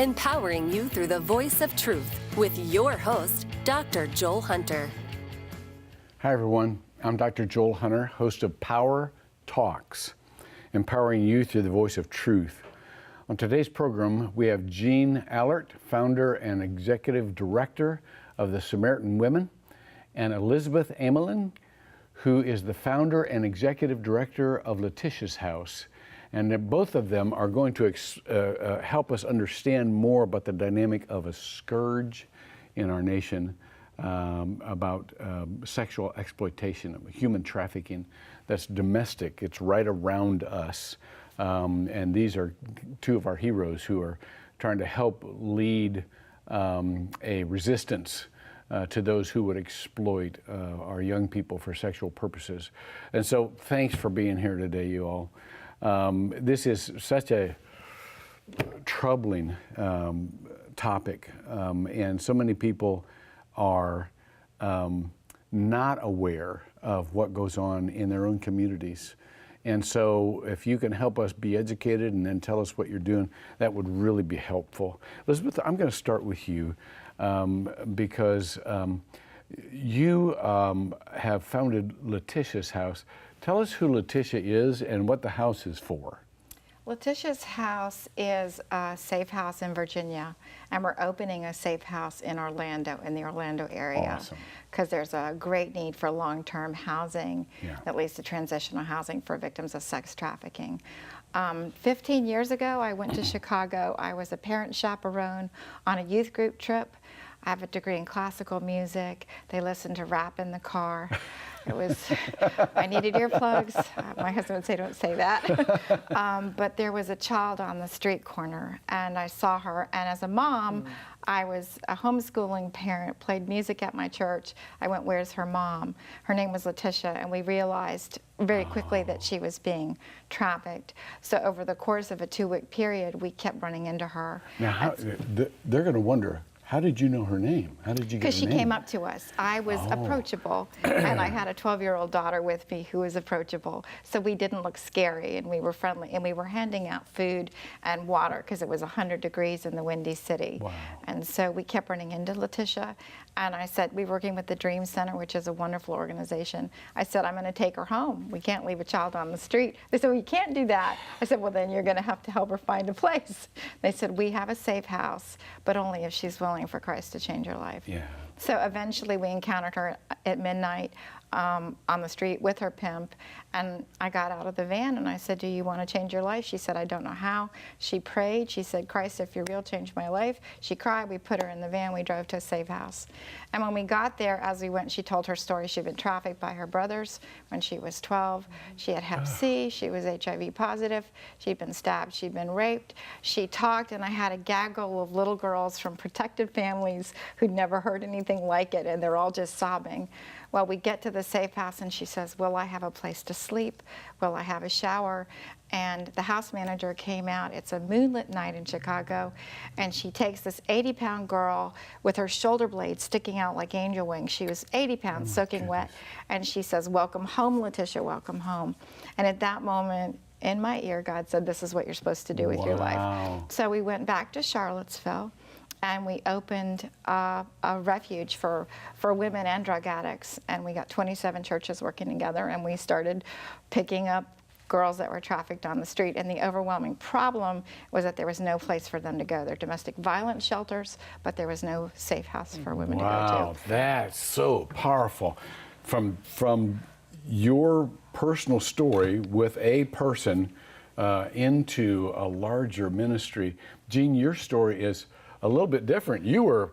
empowering you through the voice of truth with your host, Dr. Joel Hunter. Hi, everyone. I'm Dr. Joel Hunter, host of Power Talks, empowering you through the voice of truth. On today's program, we have Jean Allert, founder and executive director of the Samaritan Women, and Elizabeth Amelin, who is the founder and executive director of Letitia's House. And both of them are going to help us understand more about the dynamic of a scourge in our nation, about sexual exploitation, human trafficking that's domestic. It's right around us. And these are two of our heroes who are trying to help lead a resistance to those who would exploit our young people for sexual purposes. And so thanks for being here today, you all. This is such a troubling topic, and so many people are not aware of what goes on in their own communities. And so if you can help us be educated and then tell us what you're doing, that would really be helpful. Elizabeth, I'm going to start with you because you have founded Letitia's House. Tell us who Letitia is and what the house is for. Letitia's House is a safe house in Virginia, and we're opening a safe house in Orlando, in the Orlando area. Awesome. Because there's a great need for long-term housing, Yeah. at least a transitional housing for victims of sex trafficking. 15 years ago, I went to Chicago. I was a parent chaperone on a youth group trip. I have a degree in classical music. They listened to rap in the car. It was, I needed earplugs. My husband would say, don't say that. But there was a child on the street corner, and I saw her. And as a mom, I was a homeschooling parent, played music at my church. I went, where's her mom? Her name was Letitia, and we realized very quickly that she was being trafficked. So over the course of a 2-week period, we kept running into her. Now, they're going to wonder, how did you know her name? How did you get her name? Because she came up to us. I was approachable, and I had a 12-year-old daughter with me who was approachable. So we didn't look scary, and we were friendly, and we were handing out food and water because it was 100 degrees in the Windy City. Wow. And so we kept running into Letitia, and I said, we're working with the Dream Center, which is a wonderful organization. I said, I'm going to take her home. We can't leave a child on the street. They said, well, you can't do that. I said, well, then you're going to have to help her find a place. They said, we have a safe house, but only if she's willing for Christ to change her life. Yeah. So eventually we encountered her at midnight on the street with her pimp, and I got out of the van and I said, do you want to change your life? She said, I don't know how. She prayed. She said, Christ, if you're real, change my life. She cried. We put her in the van. We drove to a safe house. And when we got there, as we went, she told her story. She'd been trafficked by her brothers when she was 12. She had Hep C. She was HIV positive. She'd been stabbed. She'd been raped. She talked, and I had a gaggle of little girls from protected families who'd never heard anything like it, and they're all just sobbing. Well, we get to the safe house, and she says, will I have a place to sleep? Will I have a shower? And the house manager came out. It's a moonlit night in Chicago, and she takes this 80-pound girl with her shoulder blades sticking out like angel wings. She was 80 pounds, soaking wet, and she says, welcome home, Letitia, welcome home. And at that moment, in my ear, God said, this is what you're supposed to do with your life. So we went back to Charlottesville, and we opened a refuge for women and drug addicts, and we got 27 churches working together, and we started picking up girls that were trafficked on the street. And the overwhelming problem was that there was no place for them to go. They're domestic violence shelters, but there was no safe house for women to go to. Wow, that's so powerful. From your personal story with a person into a larger ministry, Jean, your story is a little bit different. You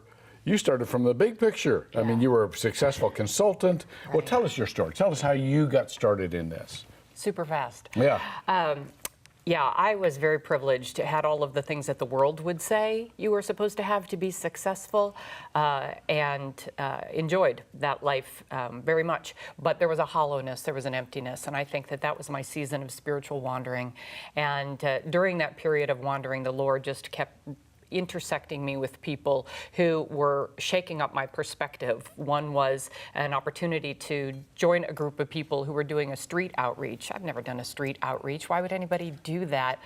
started from the big picture. Yeah. I mean, you were a successful consultant. Right. Well, tell us your story. Tell us how you got started in this. Super fast. Yeah. Yeah, I was very privileged. Had all of the things that the world would say you were supposed to have to be successful, and enjoyed that life very much. But there was a hollowness, there was an emptiness, and I think that that was my season of spiritual wandering. And during that period of wandering, the Lord just kept intersecting me with people who were shaking up my perspective. One was an opportunity to join a group of people who were doing a street outreach. I've never done a street outreach. Why would anybody do that?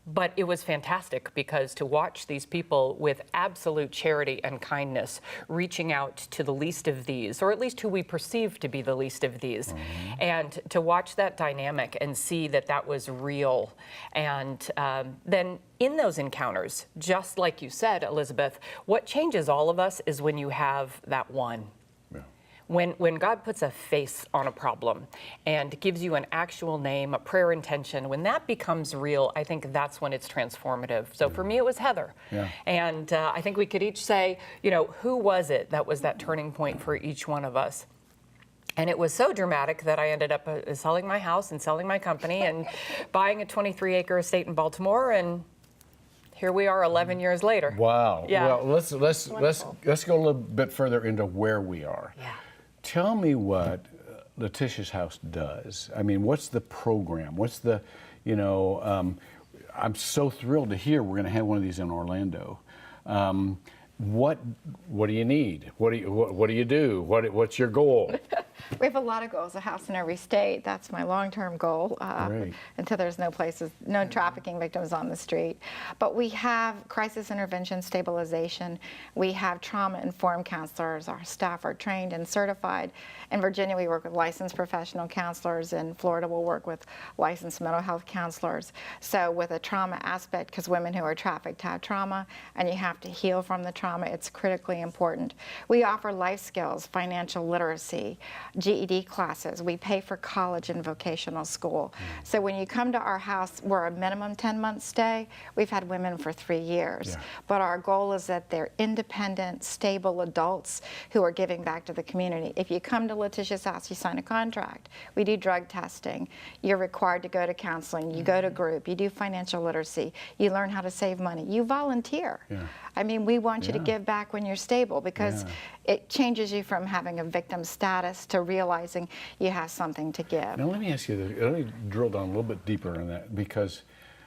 But it was fantastic because to watch these people with absolute charity and kindness reaching out to the least of these, or at least who we perceive to be the least of these, and to watch that dynamic and see that that was real. And then in those encounters, just like you said, Elizabeth, what changes all of us is when you have that one. When God puts a face on a problem and gives you an actual name, a prayer intention, when that becomes real, I think that's when it's transformative. So for me, it was Heather. Yeah. And I think we could each say, you know, who was it that was that turning point for each one of us? And it was so dramatic that I ended up selling my house and selling my company and buying a 23-acre estate in Baltimore, and here we are 11 years later. Wow. Yeah. Well, let's go a little bit further into where we are. Yeah. Tell me what Letitia's House does. I mean, what's the program? What's the, you know, I'm so thrilled to hear we're going to have one of these in Orlando. What do you need? What do you do? What's your goal? We have a lot of goals, a house in every state. That's my long-term goal Great. until there's no trafficking victims on the street. But we have crisis intervention stabilization. We have trauma-informed counselors. Our staff are trained and certified. In Virginia, we work with licensed professional counselors. In Florida, we'll work with licensed mental health counselors. So with a trauma aspect, because women who are trafficked have trauma, and you have to heal from the trauma, it's critically important. We offer life skills, financial literacy, GED classes. We pay for college and vocational school. So when you come to our house, we're a minimum 10-month stay. We've had women for 3 years. Yeah. But our goal is that they're independent, stable adults who are giving back to the community. If you come to Letitia's House, you sign a contract. We do drug testing. You're required to go to counseling. You go to group. You do financial literacy. You learn how to save money. You volunteer. Yeah. I mean, we want you to Yeah. give back when you're stable, because it changes you from having a victim status to realizing you have something to give. Now let me ask you this. Let me drill down a little bit deeper on that, because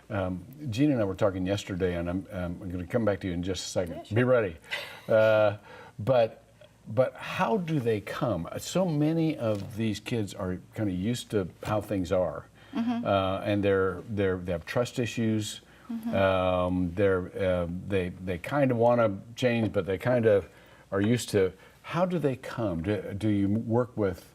Gina and I were talking yesterday, and I'm going to come back to you in just a second. Yeah, sure. Be ready. But how do they come? So many of these kids are kind of used to how things are, and they have trust issues. They kind of want to change, but they kind of are used to. How do they come? Do you work with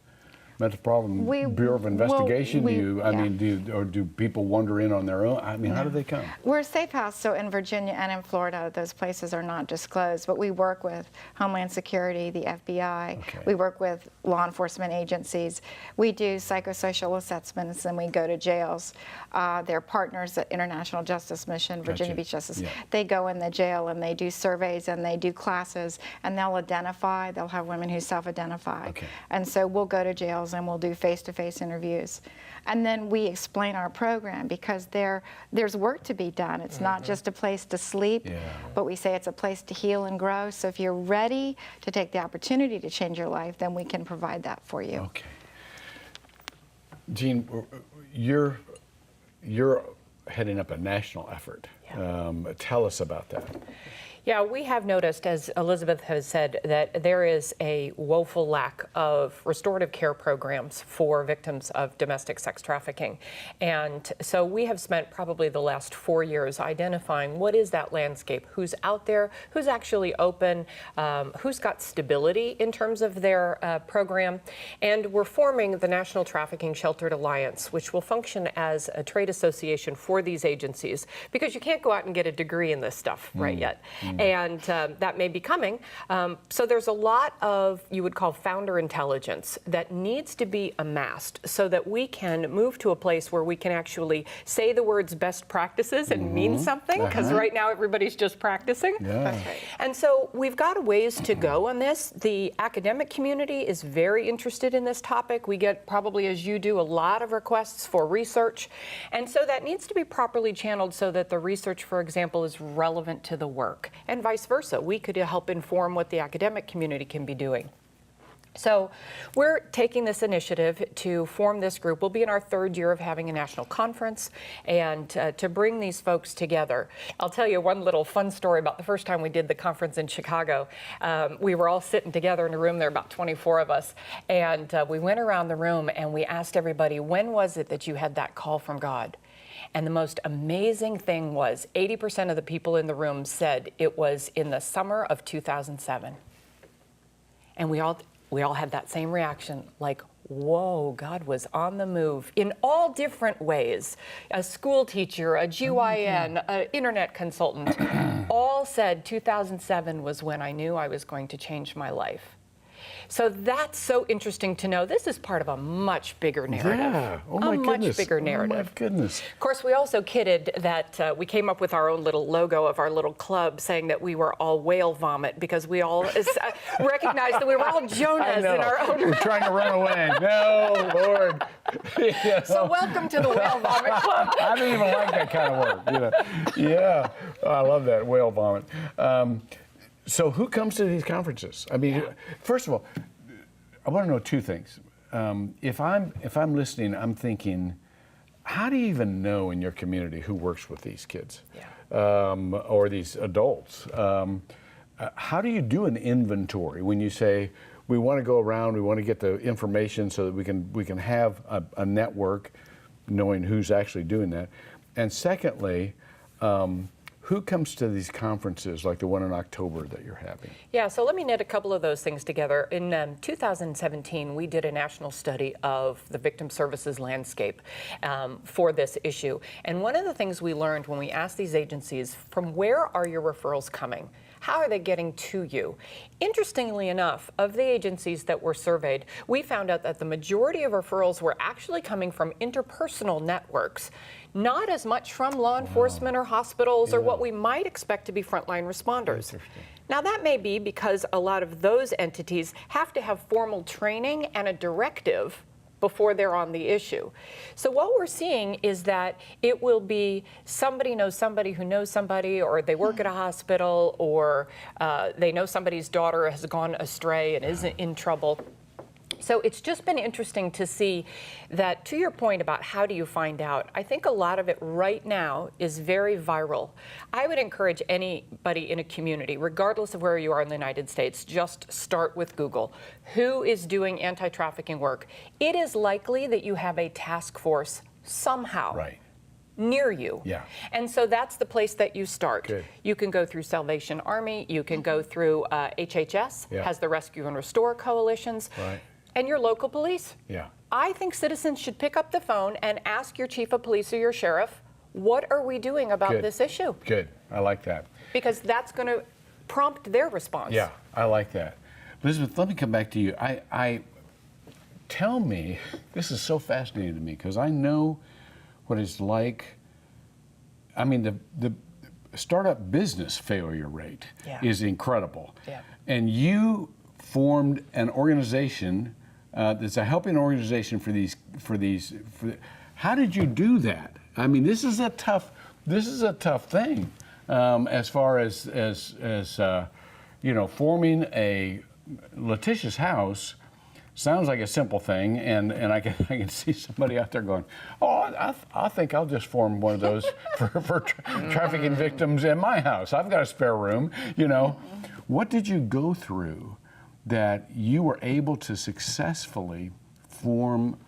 Mental Problem Bureau of Investigation? Do people wander in on their own? I mean, how do they come? We're a safe house, so in Virginia and in Florida, those places are not disclosed, but we work with Homeland Security, the FBI. Okay. We work with law enforcement agencies. We do psychosocial assessments, and we go to jails. They're partners at International Justice Mission, Virginia Gotcha. Beach Justice. Yeah. They go in the jail and they do surveys and they do classes, and they'll have women who self-identify. Okay. And so we'll go to jails and we'll do face-to-face interviews. And then we explain our program, because there's work to be done. It's not just a place to sleep, but we say it's a place to heal and grow. So if you're ready to take the opportunity to change your life, then we can provide that for you. Okay. Jean, you're heading up a national effort. Tell us about that. Yeah, we have noticed, as Elizabeth has said, that there is a woeful lack of restorative care programs for victims of domestic sex trafficking. And so we have spent probably the last 4 years identifying what is that landscape, who's out there, who's actually open, who's got stability in terms of their program. And we're forming the National Trafficking Sheltered Alliance, which will function as a trade association for these agencies, because you can't go out and get a degree in this stuff right yet. And that may be coming. So there's a lot of, you would call, founder intelligence that needs to be amassed so that we can move to a place where we can actually say the words best practices and mean something, because right now everybody's just practicing. That's right. And so we've got a ways to go on this. The academic community is very interested in this topic. We get, probably as you do, a lot of requests for research. And so that needs to be properly channeled so that the research, for example, is relevant to the work. And vice versa. We could help inform what the academic community can be doing. So we're taking this initiative to form this group. We'll be in our 3rd year of having a national conference, and to bring these folks together. I'll tell you one little fun story about the first time we did the conference in Chicago. We were all sitting together in a room, there were about 24 of us, and we went around the room and we asked everybody, when was it that you had that call from God? And the most amazing thing was 80% of the people in the room said it was in the summer of 2007. And we all had that same reaction, like, whoa, God was on the move in all different ways. A school teacher, a GYN, an internet consultant, all said 2007 was when I knew I was going to change my life. So that's so interesting to know. This is part of a much bigger narrative. Yeah. Oh my goodness. A much bigger narrative. Oh my goodness. Of course, we also kidded that we came up with our own little logo of our little club, saying that we were all whale vomit because we all recognized that we were all Jonahs in our own. We're trying to run away. No, Lord. So welcome to the Whale Vomit Club. I don't even like that kind of word. Yeah, I love that, whale vomit. So who comes to these conferences? I mean, first of all, I want to know two things. If I'm listening, I'm thinking, how do you even know in your community who works with these kids or these adults? How do you do an inventory when you say we want to go around, we want to get the information so that we can have a network, knowing who's actually doing that, and secondly. Who comes to these conferences like the one in October that you're having? Yeah, so let me knit a couple of those things together. In 2017, we did a national study of the victim services landscape for this issue. And one of the things we learned when we asked these agencies, from where are your referrals coming? How are they getting to you? Interestingly enough, of the agencies that were surveyed, we found out that the majority of referrals were actually coming from interpersonal networks, not as much from law enforcement or hospitals or what we might expect to be frontline responders. Now that may be because a lot of those entities have to have formal training and a directive before they're on the issue. So what we're seeing is that it will be somebody knows somebody who knows somebody, or they work at a hospital, or they know somebody's daughter has gone astray and is in trouble. So it's just been interesting to see that, to your point about how do you find out, I think a lot of it right now is very viral. I would encourage anybody in a community, regardless of where you are in the United States, just start with Google. Who is doing anti-trafficking work? It is likely that you have a task force somehow. Right. Near you. Yeah. And so that's the place that you start. Good. You can go through Salvation Army, you can go through HHS, has the Rescue and Restore coalitions. Right. And your local police. Yeah. I think citizens should pick up the phone and ask your chief of police or your sheriff, what are we doing about this issue? Good. I like that. Because that's going to prompt their response. Yeah, I like that. Elizabeth, let me come back to you. Tell me, this is so fascinating to me because I know what it's like. I mean, the startup business failure rate is incredible. Yeah. And you formed an organization that's a helping organization for these. How did you do that? I mean, this is a tough thing as far as forming a Letitia's House. Sounds like a simple thing, and I can see somebody out there going, oh, I think I'll just form one of those for trafficking victims in my house. I've got a spare room, What did you go through that you were able to successfully form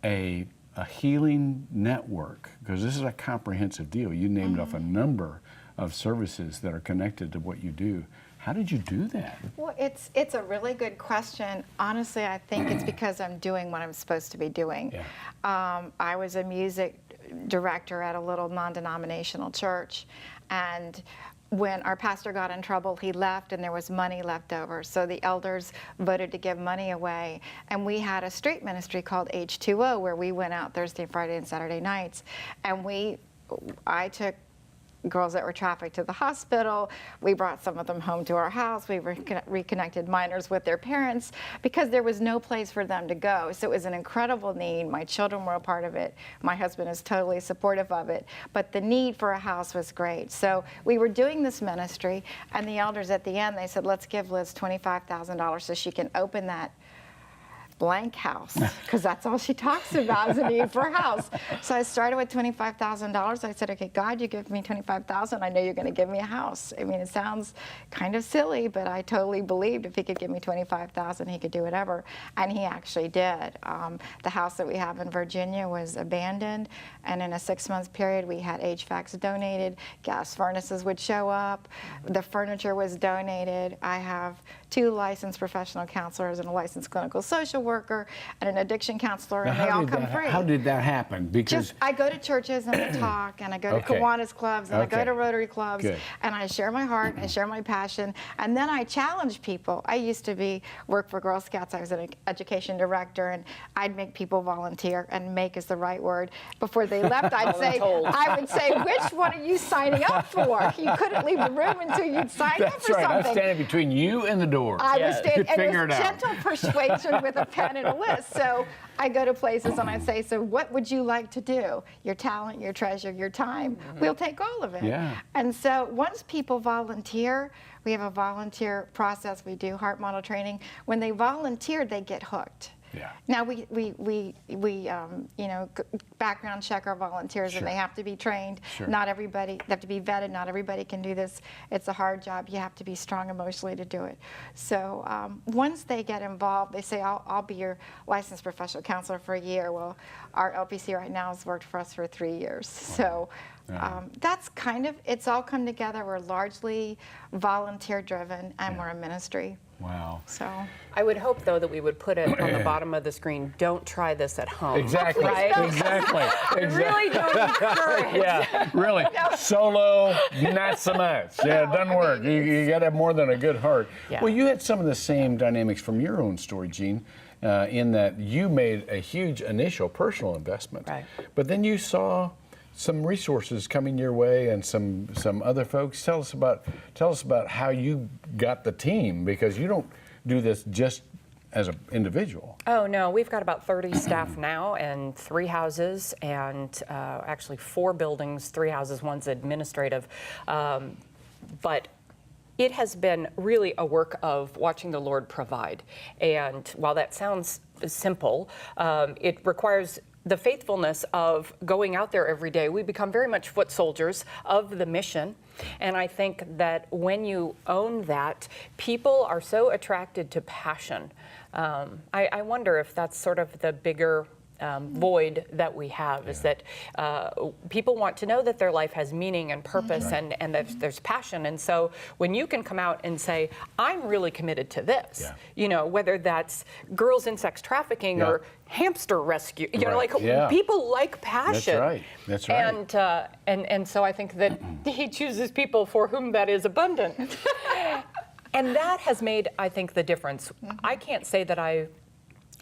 a healing network? Because this is a comprehensive deal. You named off a number of services that are connected to what you do. How did you do that? Well, it's a really good question. Honestly, I think it's because I'm doing what I'm supposed to be doing. Yeah. I was a music director at a little non-denominational church, and when our pastor got in trouble, he left and there was money left over. So the elders voted to give money away. And we had a street ministry called H2O where we went out Thursday, Friday, and Saturday nights. And I took girls that were trafficked to the hospital. We brought some of them home to our house. We reconnected minors with their parents because there was no place for them to go. So it was an incredible need. My children were a part of it. My husband is totally supportive of it. But the need for a house was great. So we were doing this ministry, and the elders at the end, they said, let's give Liz $25,000 so she can open that blank house, because that's all she talks about is a need for a house. So I started with $25,000. I said, okay, God, you give me $25,000. I know you're going to give me a house. I mean, it sounds kind of silly, but I totally believed if he could give me $25,000, he could do whatever. And he actually did. The house that we have in Virginia was abandoned, and in a 6-month period, we had HVACs donated, gas furnaces would show up, the furniture was donated. I have 2 licensed professional counselors and a licensed clinical social worker and an addiction counselor, and they all come free. How did that happen? Because I go to churches and I talk, and I go to Kiwanis clubs, and I go to Rotary clubs, and I share my heart, and I share my passion, and then I challenge people. I used to work for Girl Scouts. I was an education director, and I'd make people volunteer, and make is the right word. Before they left, I would say, which one are you signing up for? You couldn't leave the room until you'd sign up for something. I'm standing between you and the door. I was standing, and it was out. gentle persuasion with a pen and a list. So I go to places and I say, so what would you like to do? Your talent, your treasure, your time, we'll take all of it. Yeah. And so once people volunteer, we have a volunteer process. We do heart model training. When they volunteer, they get hooked. Yeah. Now we background check our volunteers, and they have to be trained. Not everybody, they have to be vetted. Not everybody can do this. It's a hard job. You have to be strong emotionally to do it. So once they get involved, they say, I'll be your licensed professional counselor for a year. Well, our LPC right now has worked for us for 3 years. So that's kind of, it's all come together. We're largely volunteer driven, and we're a ministry. Wow. So I would hope, though, that we would put it on the bottom of the screen, don't try this at home. Exactly. Right? Exactly. Really don't encourage. Yeah, really. Solo, not so much. Yeah, it doesn't work. You got to have more than a good heart. Yeah. Well, you had some of the same dynamics from your own story, Jean, in that you made a huge initial personal investment. Right. But then you saw some resources coming your way and some other folks. Tell us about how you got the team, because you don't do this just as an individual. Oh, no, we've got about 30 staff now, and 3 houses, and actually 4 buildings, 3 houses, one's administrative. But it has been really a work of watching the Lord provide. And while that sounds simple, it requires the faithfulness of going out there every day. We become very much foot soldiers of the mission. And I think that when you own that, people are so attracted to passion. I wonder if that's sort of the bigger void that we have, is that people want to know that their life has meaning and purpose, and there's passion. And so when you can come out and say, I'm really committed to this, you know, whether that's girls in sex trafficking or hamster rescue, you know, like people like passion. That's right. And so I think that he chooses people for whom that is abundant. And that has made, I think, the difference. I can't say that I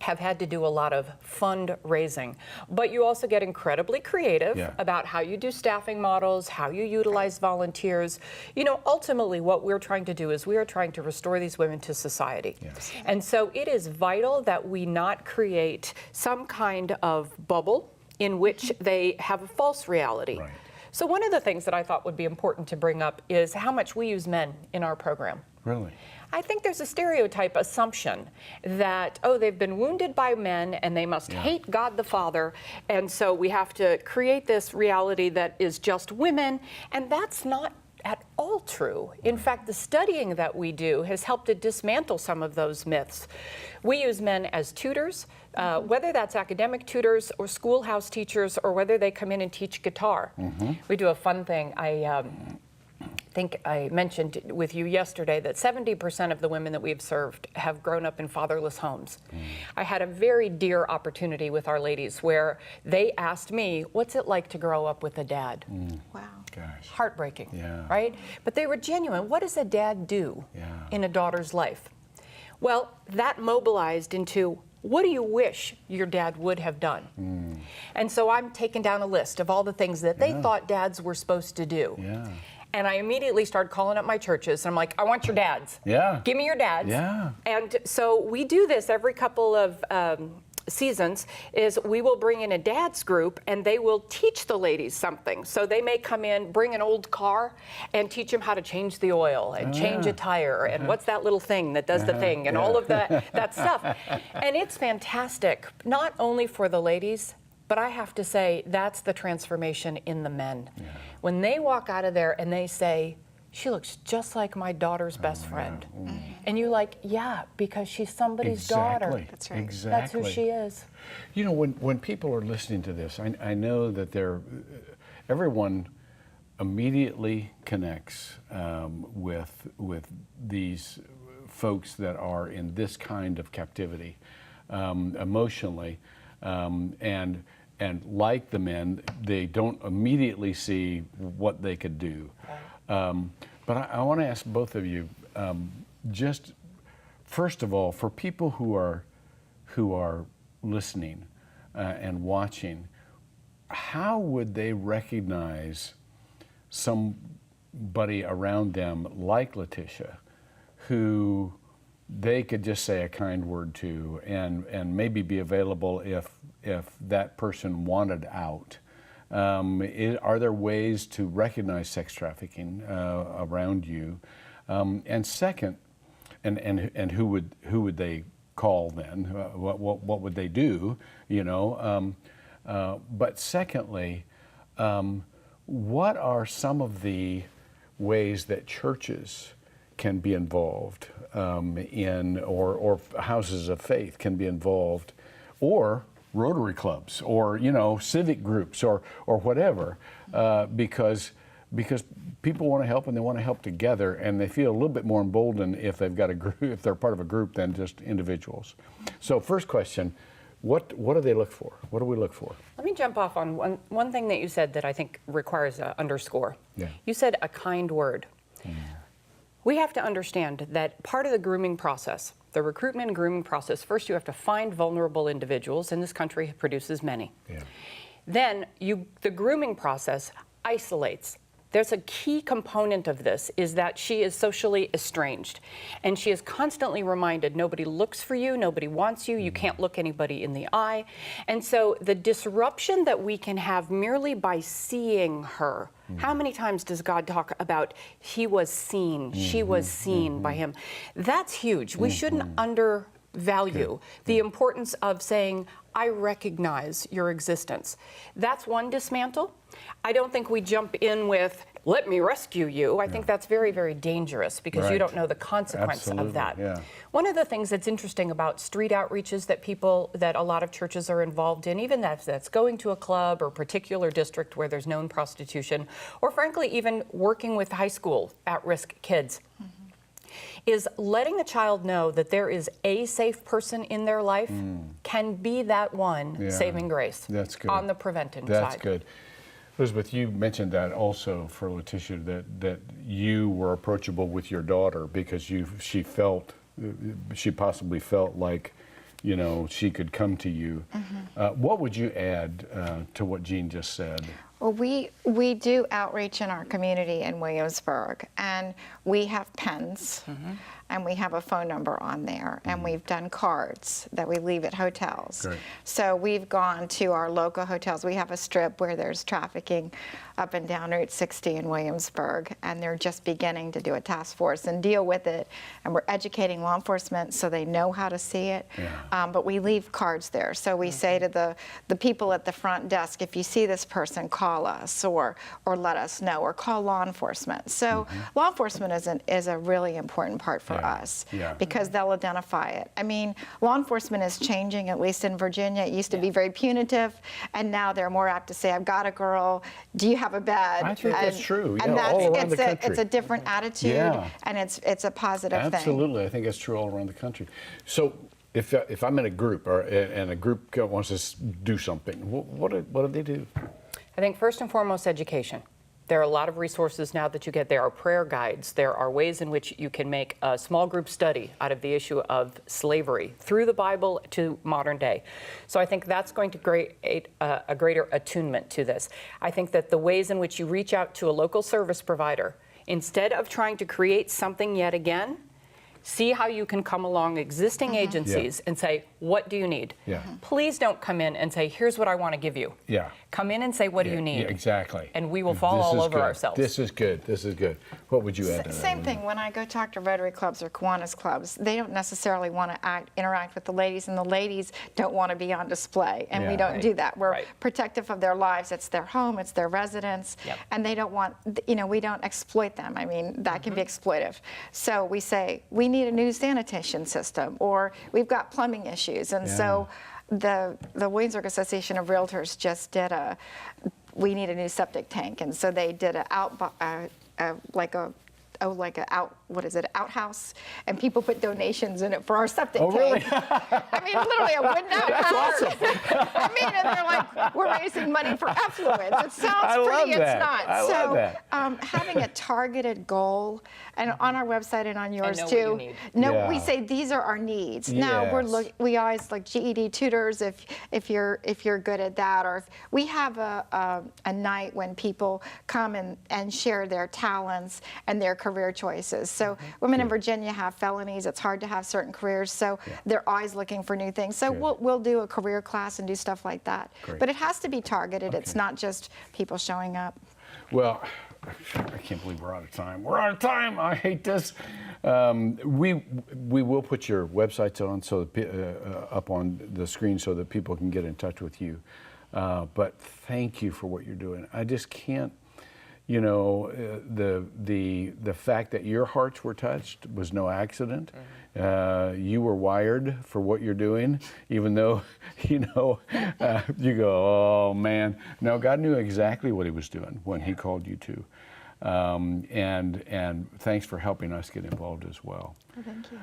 have had to do a lot of fundraising, but you also get incredibly creative about how you do staffing models, how you utilize volunteers. You know, ultimately what we're trying to do is we are trying to restore these women to society. And so it is vital that we not create some kind of bubble in which they have a false reality. So one of the things that I thought would be important to bring up is how much we use men in our program. Really? I think there's a stereotype assumption that, oh, they've been wounded by men and they must hate God the Father, and so we have to create this reality that is just women, and that's not at all true. In fact, the studying that we do has helped to dismantle some of those myths. We use men as tutors, whether that's academic tutors or schoolhouse teachers, or whether they come in and teach guitar. We do a fun thing. I think I mentioned with you yesterday that 70% of the women that we've served have grown up in fatherless homes. I had a very dear opportunity with Our Ladies where they asked me, what's it like to grow up with a dad? Wow. Gosh. Heartbreaking, right? But they were genuine. What does a dad do in a daughter's life? Well, that mobilized into, what do you wish your dad would have done? And so I'm taking down a list of all the things that they thought dads were supposed to do. And I immediately started calling up my churches. And I'm like, I want your dads. Give me your dads. And so we do this every couple of seasons is we will bring in a dad's group and they will teach the ladies something. So they may come in, bring an old car and teach them how to change the oil and change a tire and what's that little thing that does the thing and all of that stuff. And it's fantastic, not only for the ladies, but I have to say that's the transformation in the men. Yeah. When they walk out of there and they say, she looks just like my daughter's best friend. Yeah. And you're like, yeah, because she's somebody's daughter. That's right. Exactly. That's who she is. You know, when people are listening to this, I know that everyone immediately connects with these folks that are in this kind of captivity emotionally, and like the men, they don't immediately see what they could do. But I want to ask both of you, just first of all, for people who are listening and watching, how would they recognize somebody around them like Letitia, who they could just say a kind word to and maybe be available if that person wanted out? Are there ways to recognize sex trafficking around you? And second, and who would they call then? What would they do? You know. But secondly, what are some of the ways that churches can be involved in, or houses of faith can be involved, or Rotary clubs, or civic groups, or whatever, because people want to help and they want to help together, and they feel a little bit more emboldened if they've got a group, if they're part of a group, than just individuals. So first question, what do they look for? What do we look for? Let me jump off on one thing that you said that I think requires an underscore. Yeah. You said a kind word. We have to understand that part of the grooming process, the recruitment and grooming process, first you have to find vulnerable individuals, and this country produces many. Yeah. Then the grooming process isolates. There's a key component of this is that she is socially estranged, and she is constantly reminded nobody looks for you, nobody wants you, you can't look anybody in the eye. And so the disruption that we can have merely by seeing her, how many times does God talk about he was seen, she was seen by him? That's huge. We shouldn't undervalue the importance of saying, I recognize your existence. That's one dismantle. I don't think we jump in with, let me rescue you. I think that's very, very dangerous because you don't know the consequence of that. Yeah. One of the things that's interesting about street outreaches that a lot of churches are involved in, even that's going to a club or particular district where there's known prostitution, or frankly, even working with high school at-risk kids, is letting the child know that there is a safe person in their life can be that one saving grace. That's good. On the preventing side. That's good. Elizabeth, you mentioned that also for Letitia, that you were approachable with your daughter because she possibly felt like, she could come to you. What would you add to what Jean just said? Well, we do outreach in our community in Williamsburg, and we have pens, and we have a phone number on there, and we've done cards that we leave at hotels. Great. So we've gone to our local hotels. We have a strip where there's trafficking up and down Route 60 in Williamsburg, and they're just beginning to do a task force and deal with it, and we're educating law enforcement so they know how to see it. But we leave cards there. So we say to the people at the front desk, if you see this person, call us or let us know, or call law enforcement. So law enforcement is a really important part for us because they'll identify it. I mean, law enforcement is changing, at least in Virginia. It used to be very punitive, and now they're more apt to say, I've got a girl, do you have a bed? I think that's true. And all around the country. It's a different attitude, and it's a positive thing. Absolutely, I think that's true all around the country. So if I'm in a group, and a group wants to do something, what do they do? I think first and foremost, education. There are a lot of resources now that you get. There are prayer guides. There are ways in which you can make a small group study out of the issue of slavery through the Bible to modern day. So I think that's going to create a greater attunement to this. I think that the ways in which you reach out to a local service provider, instead of trying to create something yet again, see how you can come along existing agencies and say, what do you need? Yeah. Please don't come in and say, here's what I want to give you. Yeah. Come in and say, what do you need? Yeah, exactly. And we will fall all over ourselves. This is good. This is good. What would you add to that? Same thing. When I go talk to Rotary clubs or Kiwanis clubs, they don't necessarily want to interact with the ladies, and the ladies don't want to be on display. And we Yeah. don't Right. do that. We're Right. protective of their lives. It's their home. It's their residence. Yep. And they don't want, we don't exploit them. I mean, that can be exploitive. So we say, we need a new sanitation system, or we've got plumbing issues. And so the Williamsburg Association of Realtors just did we need a new septic tank. And so they did outhouse, and people put donations in it for our septic tank. really? I mean, literally a wooden outhouse. I mean, and they're like, we're raising money for affluence. It sounds I love pretty, that. it's not. I love that. Having a targeted goal, and on our website and on yours know what too. you need. Yeah. We say these are our needs. Now Yes. we always like GED tutors if you're good at that, or if we have a night when people come and share their talents and their career choices. So women in Virginia have felonies. It's hard to have certain careers, so they're always looking for new things. So we'll do a career class and do stuff like that. Great. But it has to be targeted. It's not just people showing up. Well, I can't believe we're out of time. We're out of time. I hate this. We will put your websites on up on the screen so that people can get in touch with you. But thank you for what you're doing. I just can't. The fact that your hearts were touched was no accident. You were wired for what you're doing, even though, you go, oh man. No, God knew exactly what he was doing when he called you to. And thanks for helping us get involved as well. Oh, thank you.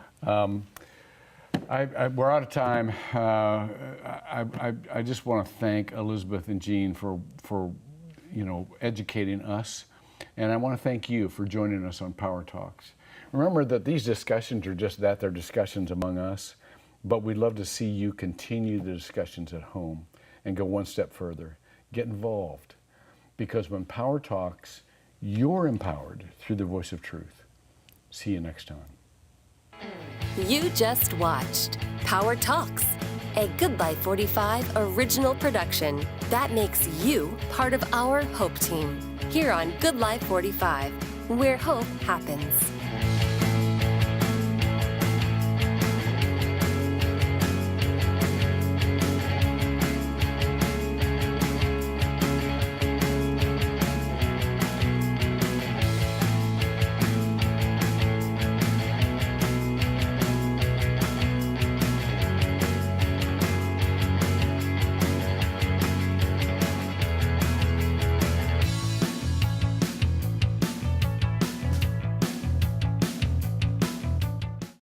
We're out of time. I just want to thank Elizabeth and Jean for educating us. And I want to thank you for joining us on Power Talks. Remember that these discussions are just that, they're discussions among us, but we'd love to see you continue the discussions at home and go one step further. Get involved, because when Power Talks, you're empowered through the voice of truth. See you next time. You just watched Power Talks, a Good Life 45 original production that makes you part of our Hope Team here on Good Life 45, where hope happens.